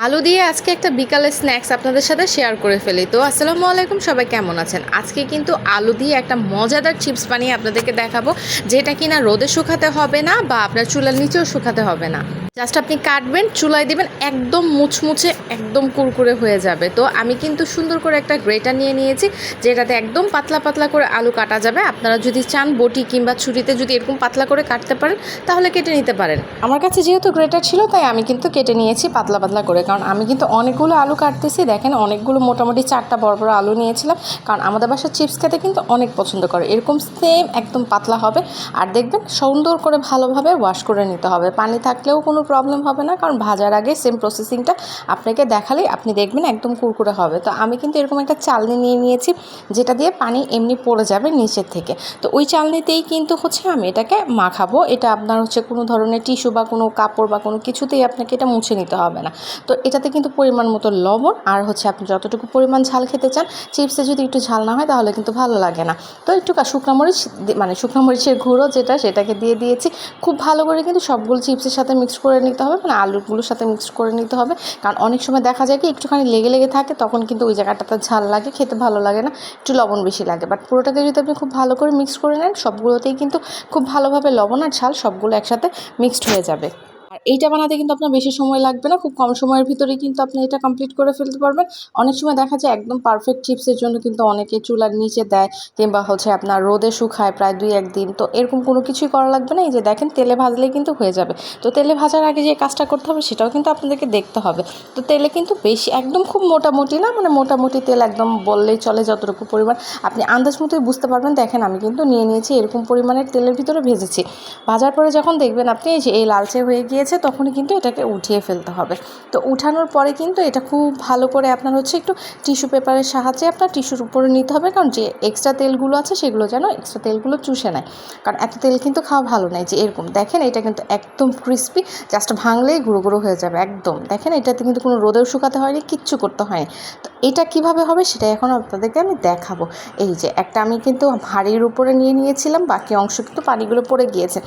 আলু দিয়ে আজকে একটা বিকালের স্ন্যাক্স আপনাদের সাথে শেয়ার করে ফেলি। তো আসসালামু আলাইকুম, সবাই কেমন আছেন? আজকে কিন্তু আলু দিয়ে একটা মজাদার চিপস বানিয়ে আপনাদেরকে দেখাবো, যেটা কিনা রোদে শুকাতে হবে না বা আপনার চুলার নিচেও শুকাতে হবে না। জাস্ট আপনি কাটবেন, চুলায় দিবেন, একদম মুচমুচে একদম কুরকুরে হয়ে যাবে। তো আমি কিন্তু সুন্দর করে একটা গ্রেটার নিয়ে নিয়েছি, যেটাতে একদম পাতলা পাতলা করে আলু কাটা যাবে। আপনারা যদি চান বটি কিংবা ছুরিতে যদি এরকম পাতলা করে কাটতে পারেন তাহলে কেটে নিতে পারেন। আমার কাছে যেহেতু গ্রেটার ছিল তাই আমি কিন্তু কেটে নিয়েছি পাতলা পাতলা করে, কারণ আমি কিন্তু অনেকগুলো আলু কাটতেছি। দেখেন, অনেকগুলো, মোটামুটি 4টা বড় বড় আলু নিয়েছিলাম, কারণ আমাদের বাসার চিপস খেতে কিন্তু অনেক পছন্দ করে। এরকম সেম একদম পাতলা হবে, আর দেখবেন সুন্দর করে ভালোভাবে ওয়াশ করে নিতে হবে। পানি থাকলেও কোনো প্রবলেম হবে না, কারণ ভাজার আগে সেম প্রসেসিংটা আপনাকে দেখালেই আপনি দেখবেন একদম কুরকুরে হবে। তো আমি কিন্তু এরকম একটা চালনি নিয়ে নিয়েছি, যেটা দিয়ে পানি এমনি পড়ে যাবে নিচের থেকে। তো ওই চালনিতেই কিন্তু আমি এটাকে মাখাবো। এটা আপনার কোনো ধরনের টিস্যু বা কোনো কাপড় বা কোনো কিছুতেই আপনাকে এটা মুছে নিতে হবে না। তো এটাতে কিন্তু পরিমাণ মতো লবণ আর আপনি যতটুকু পরিমাণ ঝাল খেতে চান, চিপসে যদি একটু ঝাল না হয় তাহলে কিন্তু ভালো লাগে না। তো একটু শুকনো মরিচ, মানে শুকনো মরিচের গুঁড়ো সেটাকে দিয়ে দিয়েছি। খুব ভালো করে কিন্তু সবগুলো চিপসের সাথে মিক্স করে নিতে হবে, মানে আলুগুলোর সাথে মিক্স করে নিতে হবে। কারণ অনেক সময় দেখা যায় কি একটুখানি লেগে লেগে থাকে, তখন কিন্তু ওই জায়গাটাতে ঝাল লাগে, খেতে ভালো লাগে না, একটু লবণ বেশি লাগে। বাট পুরোটাকে যদি আপনি খুব ভালো করে মিক্স করে নেন, সবগুলোতেই কিন্তু খুব ভালোভাবে লবণ আর ঝাল সবগুলো একসাথে মিক্সড হয়ে যাবে। আর এইটা বানাতে কিন্তু আপনার বেশি সময় লাগবে না, খুব কম সময়ের ভিতরেই কিন্তু আপনি এটা কমপ্লিট করে ফেলতে পারবেন। অনেক সময় দেখা যায় একদম পারফেক্ট চিপসের জন্য কিন্তু অনেকে চুলার নিচে দেয়, কিংবা আপনার রোদে শুকায় প্রায় 2-1 দিন। তো এরকম কোনো কিছুই করা লাগবে না। এই যে দেখেন, তেলে ভাজলেই কিন্তু হয়ে যাবে। তো তেলে ভাজার আগে যে কাজটা করতে হবে সেটাও কিন্তু আপনাদেরকে দেখতে হবে। তো তেলে কিন্তু বেশি একদম খুব মোটামুটি না, মানে মোটামুটি তেল একদম বললেই চলে, যতটুকু পরিমাণ আপনি আন্দাজ মতোই বুঝতে পারবেন। দেখেন, আমি কিন্তু নিয়ে নিয়েছি এরকম পরিমাণের তেলের ভিতরে ভেজেছি। ভাজার পরে যখন দেখবেন আপনি এই লালচে হয়ে গিয়েছে, তখনই কিন্তু এটাকে উঠিয়ে ফেলতে হবে। তো উঠানোর পরে কিন্তু এটা খুব ভালো করে আপনার একটু টিস্যু পেপারের সাহায্যে আপনার টিস্যুর উপরে নিতে হবে, কারণ যে এক্সট্রা তেলগুলো আছে সেগুলো যেন এক্সট্রা তেলগুলো চুষে নেয়। কারণ এত তেল কিন্তু খাওয়া ভালো নয়। যে এরকম দেখেন, এটা কিন্তু একদম ক্রিস্পি, জাস্ট ভাঙলেই গুঁড়ো গুঁড়ো হয়ে যাবে একদম। দেখেন, এটাতে কিন্তু কোনো রোদেও শুকাতে হয়নি, কিচ্ছু করতে হয়নি। তো এটা কিভাবে হবে সেটা এখন আপনাদেরকে আমি দেখাবো। এই যে একটা আমি কিন্তু হাঁড়ির উপরে নিয়ে নিয়েছিলাম, বাকি অংশ কিন্তু পানিগুলো পড়ে গিয়েছে।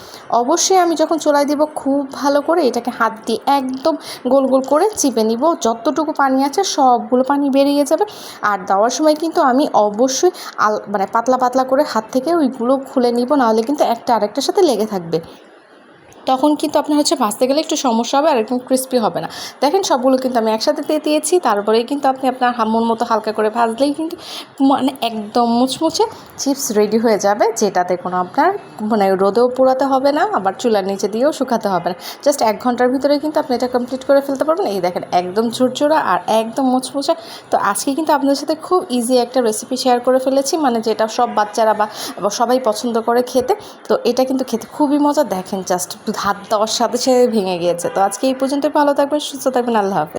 অবশ্যই আমি যখন চুলায় দিব, খুব ভালো করে এটাকে হাত দিয়ে একদম গোল গোল করে চিপে নিব। যতটুকু পানি আছে সবগুলো পানি বেরিয়ে যাবে। আর দেওয়ার সময় কিন্তু আমি অবশ্যই মানে পাতলা পাতলা করে হাত থেকে ওইগুলো খুলে নিব, নাহলে কিন্তু একটা আরেকটার সাথে লেগে থাকবে। তখন কিন্তু আপনার ভাজতে গেলে একটু সমস্যা হবে, আর এরকম ক্রিস্পি হবে না। দেখেন, সবগুলো কিন্তু আমি একসাথে দিয়ে দিয়েছি। তারপরেই কিন্তু আপনি আপনার মন মতো হালকা করে ভাজলেই কিন্তু মানে একদম মুচমুচে চিপস রেডি হয়ে যাবে, যেটাতে কোনো আপনার মানে রোদেও পোড়াতে হবে না, আবার চুলার নিচে দিয়েও শুকাতে হবে না। জাস্ট 1 ঘন্টার ভিতরে কিন্তু আপনি এটা কমপ্লিট করে ফেলতে পারবেন। এই দেখেন, একদম ঝুরঝুরা আর একদম মুচমুচে। তো আজকে কিন্তু আপনাদের সাথে খুব ইজি একটা রেসিপি শেয়ার করে ফেলেছি, মানে যেটা সব বাচ্চারা বা সবাই পছন্দ করে খেতে। তো এটা কিন্তু খেতে খুবই মজা। দেখেন, জাস্ট হাত দেওয়ার সাথে সাথে ভেঙে গিয়েছে। তো আজকে এই পর্যন্ত, ভালো থাকবেন, সুস্থ থাকবেন, আল্লাহ হাফেজ।